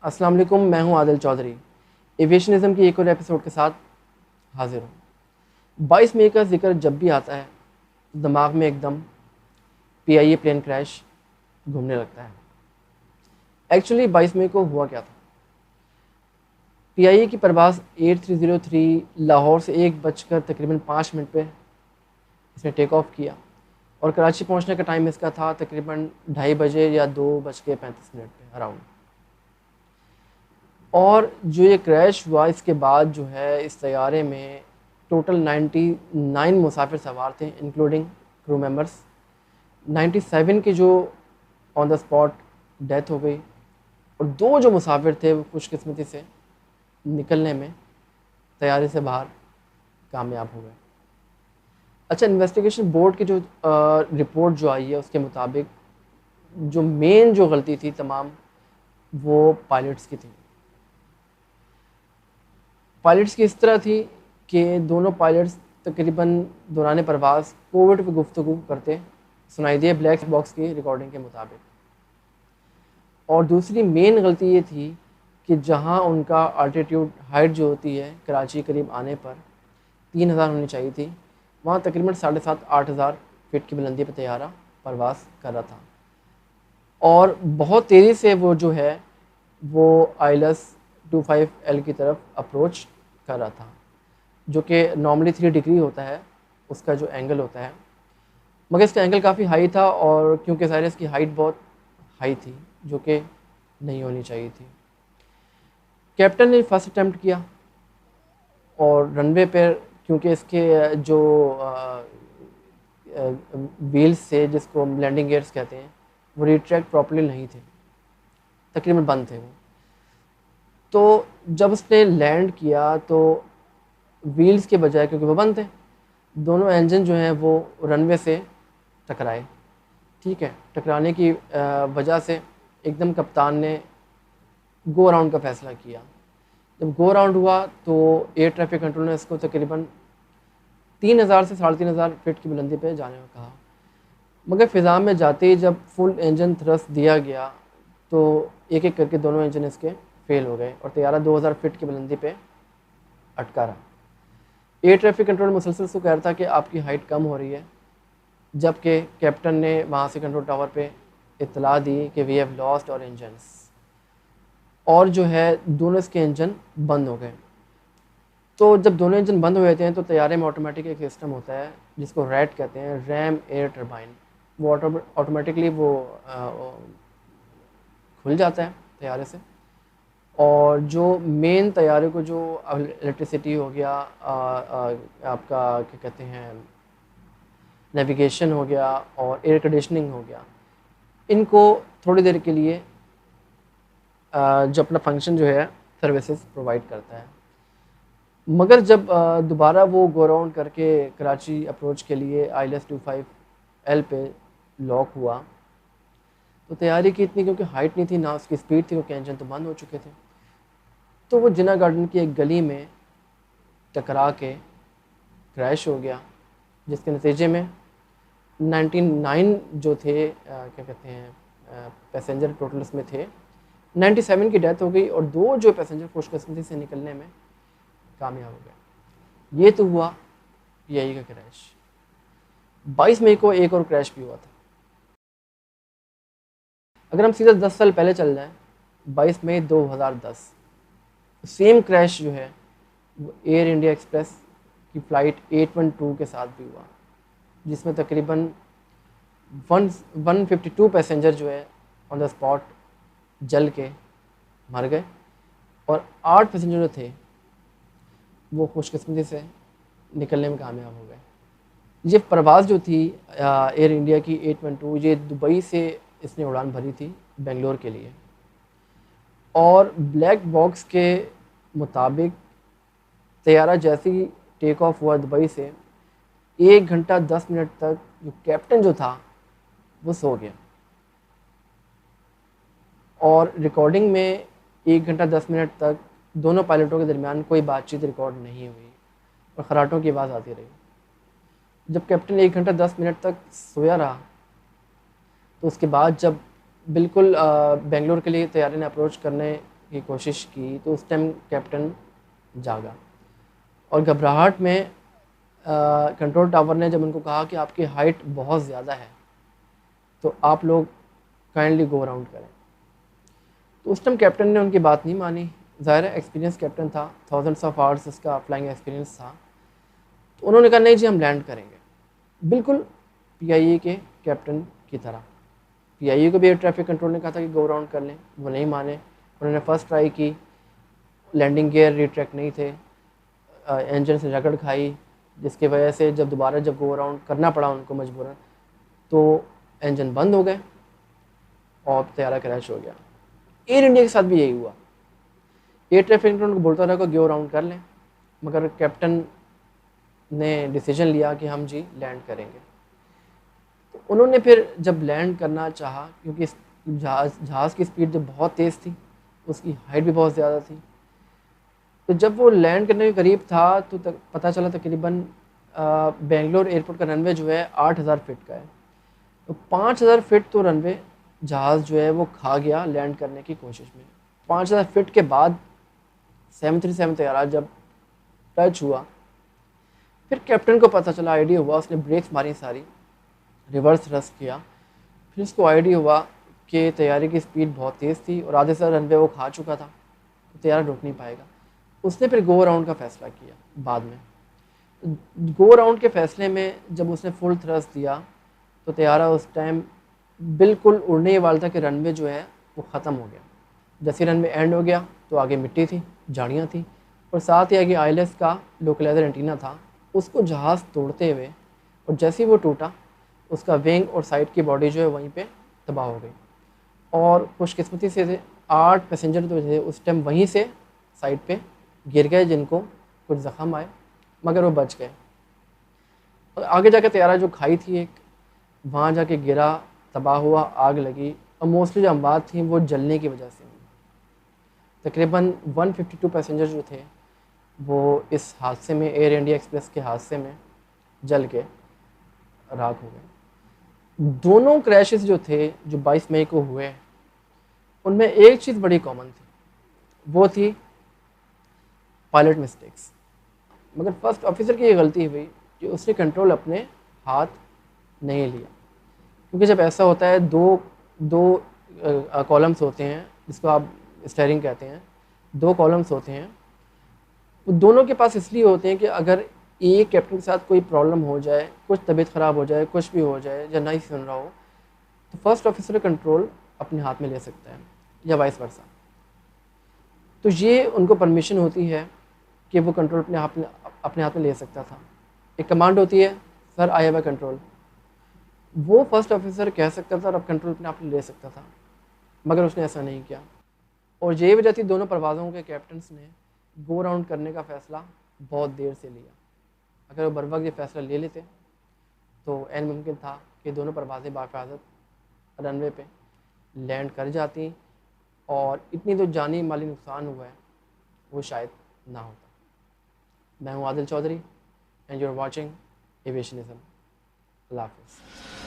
अस्सलाम वालेकुम, मैं हूं आदिल चौधरी। एविएशनिज़म की एक और एपिसोड के साथ हाजिर हूं। 22 मई का जिक्र जब भी आता है दिमाग में एकदम पीआईए प्लेन क्रैश घूमने लगता है। एक्चुअली 22 मई को हुआ क्या था? पीआईए की परवाज़ 8303 लाहौर से 1 बजकर तकरीबन 5 मिनट पे इसने टेक ऑफ किया और कराची पहुंचने का टाइम इसका था तकरीबन 2:30 बजे या 2:35 पे अराउंड। और जो ये क्रैश हुआ इसके बाद जो है इस तैयारे में टोटल 99 मुसाफिर सवार थे इंक्लूडिंग क्रू मेंबर्स। 97 की जो ऑन द स्पॉट डेथ हो गई और दो जो मुसाफिर थे वो खुशकिस्मती से निकलने में तैयारी से बाहर कामयाब हो गए। अच्छा, इन्वेस्टिगेशन बोर्ड की जो रिपोर्ट जो आई है उसके मुताबिक जो मेन जो गलती थी तमाम वो पायलट्स की थी। पायलट्स की इस तरह थी कि दोनों पायलट्स तकरीबन दौरान परवाज़ कोविड पर गुफ्तगू करते सुनाई दिए ब्लैक बॉक्स की रिकॉर्डिंग के मुताबिक। और दूसरी मेन गलती ये थी कि जहां उनका अल्टीट्यूड हाइट जो होती है कराची करीब आने पर 3000 होनी चाहिए थी, वहाँ तकरीबन 7,500-8,000 फीट की बुलंदी पर तैयारा परवाज़ कर रहा था और बहुत तेज़ी से वो जो है वो आइलस 25L की तरफ अप्रोच कर रहा था, जो कि नॉर्मली 3 डिग्री होता है उसका जो एंगल होता है, मगर इसका एंगल काफ़ी हाई था और क्योंकि ज़ाहिर है इसकी हाइट बहुत हाई थी जो कि नहीं होनी चाहिए थी। कैप्टन ने फर्स्ट अटैम्प्ट किया और रनवे पर क्योंकि इसके जो व्हील्स से जिसको लैंडिंग गियर्स कहते हैं वो रिट्रैक्ट प्रॉपर्ली नहीं थे, तकरीबन बंद थे वो। तो जब उसने लैंड किया तो व्हील्स के बजाय क्योंकि वो बंद थे दोनों इंजन जो हैं वो रनवे से टकराए। ठीक है, टकराने की वजह से एकदम कप्तान ने गो अराउंड का फ़ैसला किया। जब गो अराउंड हुआ तो एयर ट्रैफिक कंट्रोल ने इसको तकरीबन 3000 से 3500 फीट की बुलंदी पे जाने को कहा, मगर फ़िज़ा में जाते ही जब फुल इंजन थ्रस्ट दिया गया तो एक एक करके दोनों इंजन इसके फेल हो गए और तैयारा 2000 फीट की बुलंदी पे अटका रहा। एयर ट्रैफिक कंट्रोल मुसलसल से कह रहा था कि आपकी हाइट कम हो रही है, जबकि कैप्टन ने वहाँ से कंट्रोल टावर पे इत्तला दी कि वी हैव लॉस्ट और इंजन्स, और जो है दोनों इसके इंजन बंद हो गए। तो जब दोनों इंजन बंद हो जाते हैं तो तैयारे में ऑटोमेटिक एक सिस्टम होता है जिसको रैट कहते हैं, रैम एयर टरबाइन, वो ऑटोमेटिकली वो खुल जाता है तैयारे से और जो मेन तैयारे को जो इलेक्ट्रिसिटी हो गया आपका क्या कहते हैं नेविगेशन हो गया और एयर कंडीशनिंग हो गया, इनको थोड़ी देर के लिए जो अपना फंक्शन जो है सर्विसेज प्रोवाइड करता है। मगर जब दोबारा वो गो अराउंड करके कराची अप्रोच के लिए आईएलएस 25L पे लॉक हुआ तो तैयारी की इतनी क्योंकि हाइट नहीं थी ना उसकी स्पीड थी क्योंकि इंजन तो बंद हो चुके थे, तो वो जिना गार्डन की एक गली में टकरा के क्रैश हो गया, जिसके नतीजे में 99 जो थे क्या कहते हैं पैसेंजर टोटल उसमें थे, 97 की डेथ हो गई और दो जो पैसेंजर खुशकिस्मती से निकलने में कामयाब हो गए। ये तो हुआ पीआईए का क्रैश। 22 मई को एक और क्रैश भी हुआ था। अगर हम सीधा 10 साल पहले चल जाएं, 22 मई 2010 सेम क्रैश जो है वो एयर इंडिया एक्सप्रेस की फ़्लाइट 812 के साथ भी हुआ, जिसमें तकरीबन 152 पैसेंजर जो है ऑन द स्पॉट जल के मर गए और 8 पैसेंजर जो थे वो खुशकिस्मती से निकलने में कामयाब हो गए। ये परवाज़ जो थी एयर इंडिया की 812, ये दुबई से इसने उड़ान भरी थी बेंगलोर के लिए और ब्लैक बॉक्स के मुताबिक तैयारा जैसे ही टेक ऑफ हुआ दुबई से 1 घंटा 10 मिनट तक जो कैप्टन जो था वो सो गया और रिकॉर्डिंग में 1 घंटा 10 मिनट तक दोनों पायलटों के दरमियान कोई बातचीत रिकॉर्ड नहीं हुई और खराटों की आवाज़ आती रही। जब कैप्टन 1 घंटा 10 मिनट तक सोया रहा तो उसके बाद जब बिल्कुल बेंगलोर के लिए तैयारी ने अप्रोच करने की कोशिश की तो उस टाइम कैप्टन जागा और घबराहट में कंट्रोल टावर ने जब उनको कहा कि आपकी हाइट बहुत ज़्यादा है तो आप लोग काइंडली गो अराउंड करें। तो उस टाइम कैप्टन ने उनकी बात नहीं मानी। ज़ाहिर है एक्सपीरियंस कैप्टन था, थाउजेंड्स ऑफ आवर्स उसका फ्लाइंग एक्सपीरियंस था। तो उन्होंने कहा नहीं जी हम लैंड करेंगे, बिल्कुल पीआईए के कैप्टन की तरह। पीआईए को भी एयर ट्रैफिक कंट्रोल ने कहा था कि गो अराउंड कर लें, वो नहीं माने। उन्होंने फर्स्ट ट्राई की, लैंडिंग गियर रिट्रैक्ट नहीं थे, इंजन से रगड़ खाई, जिसकी वजह से जब गो अराउंड करना पड़ा उनको मजबूरन, तो इंजन बंद हो गए और तैयारा क्रैश हो गया। एयर इंडिया के साथ भी यही हुआ। एयर ट्रैफिक कंट्रोल को बोलता रहा कि गो अराउंड कर लें, मगर कैप्टन ने डिसीजन लिया कि हम जी लैंड करेंगे। तो उन्होंने फिर जब लैंड करना चाहा, क्योंकि जहाज़ की स्पीड जब बहुत तेज़ थी, उसकी हाइट भी बहुत ज़्यादा थी, तो जब वो लैंड करने के करीब था तो पता चला तकरीबन बेंगलोर एयरपोर्ट का रनवे जो है 8000 फीट का है। तो 5000 फीट तो रनवे जहाज़ जो है वो खा गया लैंड करने की कोशिश में। 5000 फीट के बाद 737 तैयारा जब टच हुआ, फिर कैप्टन को पता चला, आइडिया हुआ, उसने ब्रेक्स मारी सारी, रिवर्स थ्रस्ट किया। फिर उसको आइडिया हुआ कि तैयारी की स्पीड बहुत तेज़ थी और आधे से रनवे वो खा चुका था, तो तैयारा रुक नहीं पाएगा। उसने फिर गो अराउंड का फ़ैसला किया बाद में। गो अराउंड के फ़ैसले में जब उसने फुल थ्रस्ट दिया तो तैयारा उस टाइम बिल्कुल उड़ने ही वाला था कि रनवे जो है वो ख़त्म हो गया। जैसे रनवे एंड हो गया तो आगे मिट्टी थी, झाड़ियाँ थी और साथ ही आगे आईएलएस का लोकलाइजर एंटीना था, उसको जहाज़ तोड़ते हुए, और जैसे ही वो टूटा उसका विंग और साइड की बॉडी जो है वहीं पे तबाह हो गई। और खुशकिस्मती से 8 पैसेंजर तो थे उस टाइम वहीं से साइड पे गिर गए, जिनको कुछ ज़ख्म आए, मगर वो बच गए। और आगे जाके तैयारा जो खाई थी एक, वहाँ जाके गिरा, तबाह हुआ, आग लगी और मोस्टली जो अमवात थी वो जलने की वजह से हुई। तकरीबन 152 पैसेंजर जो थे वो इस हादसे में, एयर इंडिया एक्सप्रेस के हादसे में जल के राख हो गए। दोनों क्रैशेस जो थे जो 22 मई को हुए, उनमें एक चीज़ बड़ी कॉमन थी, वो थी पायलट मिस्टेक्स। मगर फर्स्ट ऑफिसर की ये गलती हुई कि उसने कंट्रोल अपने हाथ नहीं लिया। क्योंकि जब ऐसा होता है, दो दो कॉलम्स होते हैं जिसको आप स्टीयरिंग कहते हैं, दो कॉलम्स होते हैं, वो दोनों के पास इसलिए होते हैं कि अगर एक कैप्टन के साथ कोई प्रॉब्लम हो जाए, कुछ तबीयत ख़राब हो जाए, कुछ भी हो जाए या नहीं सुन रहा हो, तो फर्स्ट ऑफिसर कंट्रोल अपने हाथ में ले सकता है या वाइस वर्सा। तो ये उनको परमिशन होती है कि वो कंट्रोल अपने हाथ में ले सकता था। एक कमांड होती है, sir I have a control, वो फर्स्ट ऑफिसर कह सकता था और अब कंट्रोल अपने आप ले सकता था, मगर उसने ऐसा नहीं किया। और यही वजह थी दोनों परवाज़ों के कैप्टन्स ने गो राउंड करने का फ़ैसला बहुत देर से लिया। अगर वो बर वक्त ये फ़ैसला ले लेते तो ऐन मुमकिन था कि दोनों परवाज़ें बाक़ायदत रनवे पे लैंड कर जाती और इतनी तो जानी माली नुकसान हुआ है वो शायद ना होता। मैं हूँ Adil Chaudhary and you are watching aviationism. अल्लाह हाफ़िज़।